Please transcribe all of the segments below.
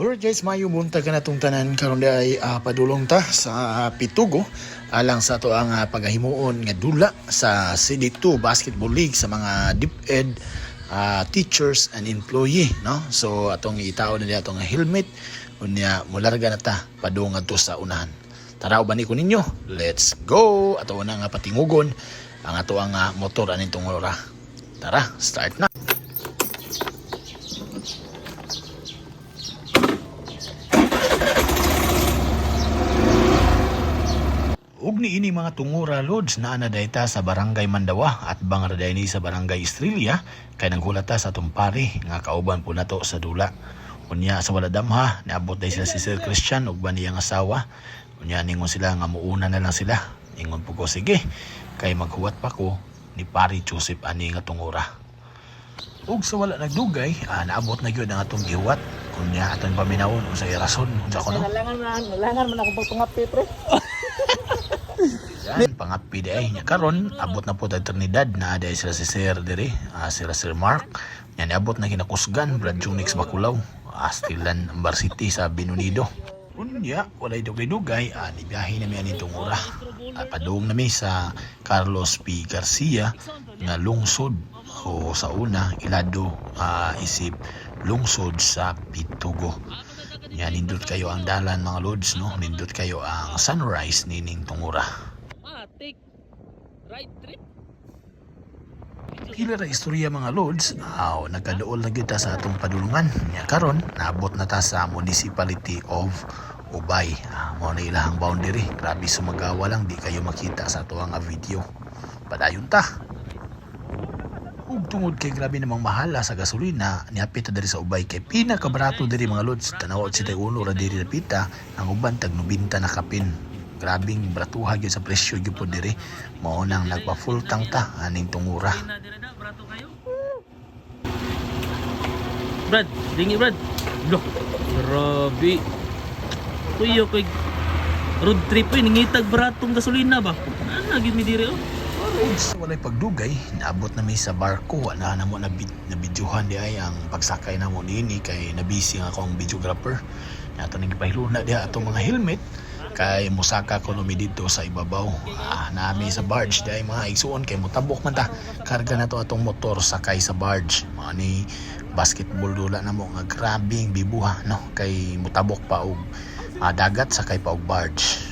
Alright guys, mayo buntag ka na itong tanan karon ay padulong ta sa Pitugo alang sa to ang pagahimuon nga dula sa CD2 Basketball League sa mga DepEd teachers and employee, no? So atong itao na diha atong helmet unya mularga na ta padung adto sa unahan. Tara ubani ko ninyo. Let's go. Ato na nga patingugon ang ato ang motor aning tong ora. Tara, start na. Ug niini mga tungura lods na dayta sa Barangay Mandawa at bangar ni sa Barangay Estrella kay naghulata sa tumpari nga kauban po nato sa dula. Unya sa wala damha niabot day sila si Sir Christian ug ba niyang asawa. Unya ningon sila nga muuna na lang sila. Ingon po ko sige kay maghuwat pa ko ni Pari Joseph ani nga tungura. Ug sa wala nagdugay naabot na gyud ang atong gihuwat. Unya aton paminawon unsa rason unsa ko no. Nalangan man ako pagtungapi pre. Yan, pangapi day nya karon abot na po ta eternidad na aday sila si Sir diri, sila Sir Mark. Yan abot na kinakusgan Brad Junix Bakulaw, Astilan Ambar City sa Binunido. Unya walay dugay-dugay nibiyahe na mi ani tungura. Padung na mi sa Carlos P. Garcia nga lungsod o sa una ilado isip lungsod sa Pitugo. Yan, nindot kayo ang dalan mga lods, no? Nindot kayo ang sunrise nining tungura. Take right trip. Hila ra istorya mga lods, nagkaduol na kita sa atong padulungan. Nya karon naabot na ta sa Municipality of Ubay. Mao na ilahang boundary. Grabe sumagawa lang di kayo makita sa ato nga video. Padayon ta. Ug tungod kay grabe namang mahala sa gasolina, niapit ta diri sa Ubay kay pinakabarato diri mga lods. Tanaw si uno ra diri napita, ang uban tag 90 na kapin. Grabing bratuha gyud sa presyo gyud po diri. Mao nang nagpa full tank ta aning tungura. Brad, dingi Brad. Loh, grabe. Kuya koy road trip ningitag baratong gasolina ba? Ana gyud mi diri oh. Sa walay pagdugay, naabot na may sa barko. Na mo na bidyuhan di ay ang pagsakay na mo nini kay nabisi nga akong videographer. Nato nang ipahiluna diha atong mga helmet kay musaka ko mi dito sa ibabaw. Nami sa barge di ay mga igsuon kay mutabok man ta. Karga na to atong motor sakay sa barge. Mga ni basketball dula na mo nga grabing bibuha no kay mutabok pa og dagat sakay pa og barge.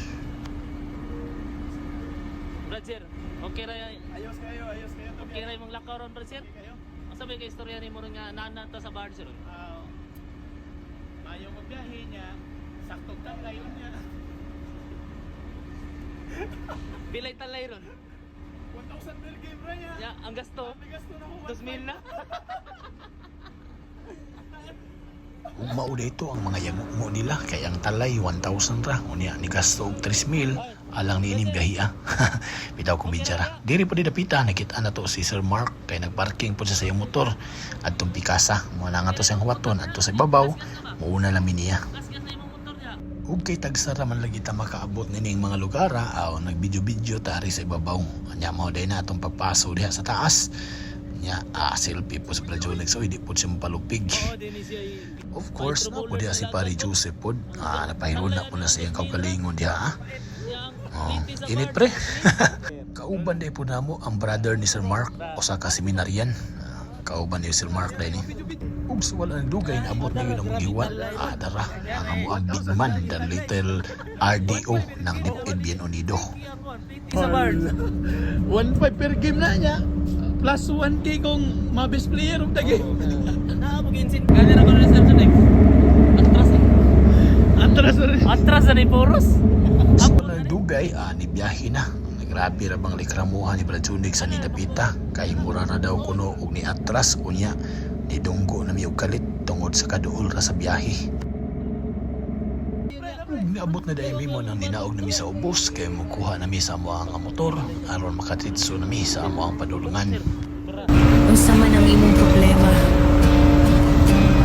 Okay ra ayos kayo. Okay ra imong lakaw ron Brad sir. Asa ba kay istorya nimo nga nana ta sa bar sir? Ayaw magbiyahe niya, saktong talay niya. Bilay talay ron. 1,000 bill game ra niya. Ya, ang gasto. May gasto na ko 2,000 na. Ug mao dito ang mga yamumo nila kay ang talay 1,000 ra unya ni gasto og 3,000 alang ni ining biyahe. Bitaw ko bidyara. Diri pa di dapita nakita na to si Sir Mark kay nagparking po sa iyang motor adtong Pikasa. Mo na nga to siyang huwaton adto sa ibabaw muuna lang niya. Ug kay tagsara man lagi ta makaabot nining mga lugar nagbidyo-bidyo ta ari sa ibabaw. Anya mao day na atong pagpaso diha sa taas. Nya selfie po sa Plajonix so hindi po siya mapalupig. Of course na po diha si Pari Joseph po napahiluna po na sa iyang kaugalingon diha init pre. Kauban day po namo ang brother ni Sir Mark o sa kaseminaryan. Kauban ni Sir Mark day ni. Ug sa wala ng dugay naabot na yun ang magiwan. Dara ang amo ang big man the little RDO ng DepEd Bien Unido. Sa bar. 1,500 per game na niya. Plus 1K kung ma-best player of the game. Naapag-insin. Kanya na ko na reception eh. Atras na ni Poros. Sa wala ng dugay nibiyahe na. Grabe ra bang likramuhan ni Brajunig sa nidapita kay mura na daw kuno og ni atras unya nidunggo na miyog kalit tungod sa kaduol ra sa biyahe. Niabot na dahil mo nang ninaog na mi sa ubos kay mukuha na mi sa amo ang motor aron makatitso na mi sa amo ang padulungan. Unsa man ang imong problema?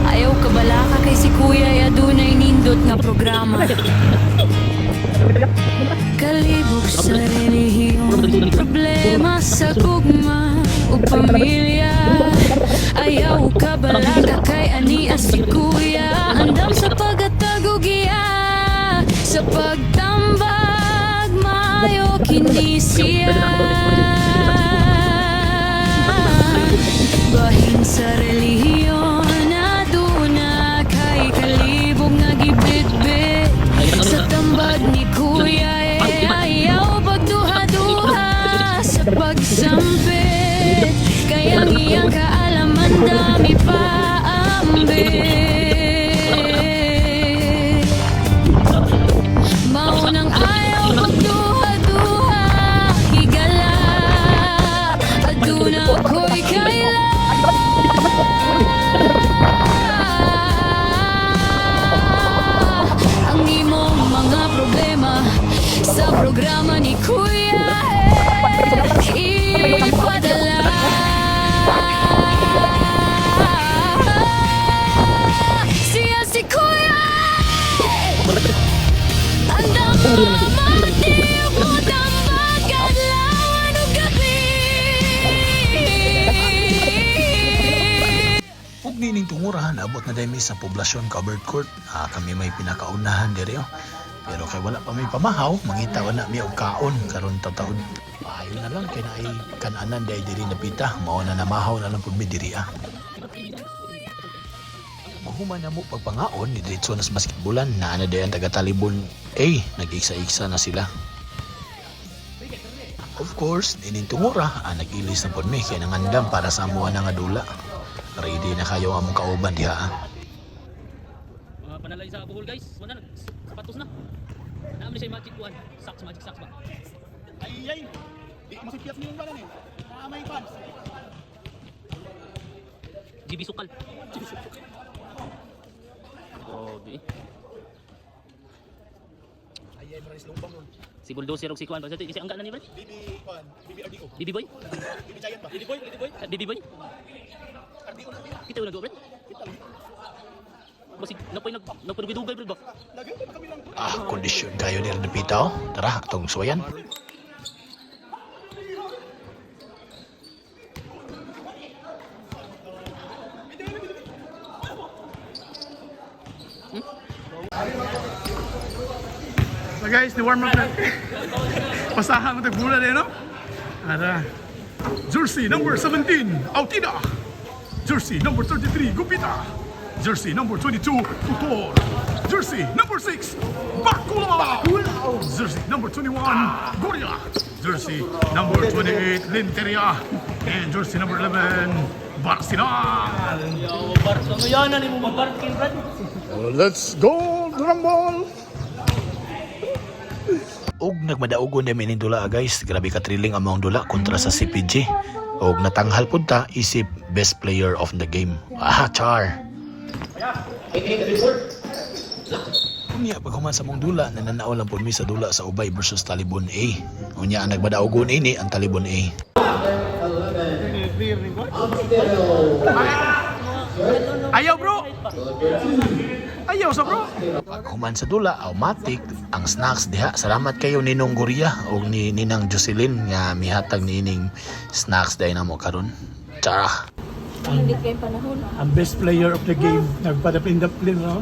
Ayaw ka bala ka kay si Kuya ay adunay nindot nga programa. Kalibog sa relihiyon, problema sa gugma o pamilya. Ayaw ka bala ka kay ani as si Kuya andam sa pag pagtambag maayo kini siya. Bahin sa relihiyon aduna kay kalibog nga gibitbit. Sa tambag ni Kuya ayaw pagduha-duha sa pagsampit. Kaya ang iyang kaalaman dami pa ambit. Maunang ayaw magduha-duha higala aduna ko'y kaila. Ang imong mga problema sa programa ni Kuya ipadala. Siya si Kuya andam mamatiw mo tambag adlawan ug gabi. Ug nining tungurahan abot na daymi sa poblasyon covered court. Kami may pinakaunahan diri oh. Pero kay wala pa may pamahaw, mangita wala mi og kaon karon taud. Ayo na lang kay naay kananan day diri napita, mao na namahaw na lang pud mi diri ah. Mahuman na mo pagpangaon ni diretso na sa basketbolan na ana dayon taga Talibon A, nag-iksa-iksa na sila. Of course, nining tungura, nag-ilis na pud mi kay nangandam para sa amuha na nga dula. Ready na kayo among kauban diha ah. Panalay sa buhol guys. Wala na. Sapatos na. Naamli siya yung magic one. Magic socks ba? Ay, di masipiat niyo ba ni? May fans. GB Sukal. Grabe. Ay, maris lumbang nun. Si Bulldozer o si Kuan. Kasi ang gana ni Bal? Bibi Ardico. Bibi Boy? Bibi Giant ba? Bibi Boy? Bibi Boy? Ardico na. Kita yung nag-o, Brad? Kita lang. Basig, napoy Brad ba? Nagay kami lang. Kondisyon kayo ni napita oh. Tara, atong suwayan. So guys, ni warm up na. Pasahan mo tagbulan eh, no? Ara. Jersey number 17, Autida. Jersey number 33, Gupita. Jersey number 22, Tutor. Jersey number 6, Bakulaw. Jersey number 21, Goria. Jersey number 28, Linteria. And jersey number 11, Barsinal. Let's go, Rumble! Og nagmadaugon na minin dula guys. Grabe ka thrilling among dula kontra sa CPG. Og natanghal pud ta isip best player of the game. Char. Unya pag human sa mong dula nananaw lang pud mi sa dula sa Ubay versus Talibon A. Unya ang nagmadaugon ini ang Talibon A. Ayaw bro! Ayaw sa bro! Pag human sa dula automatic ang snacks diha. Salamat kayo Ninong Goria og ni Ninang Jocelyn nga mihatag niining snacks dai namo karon. Chara. Hindi kayo panahon. Ang best player of the game. Nagpadapin-dapin, no?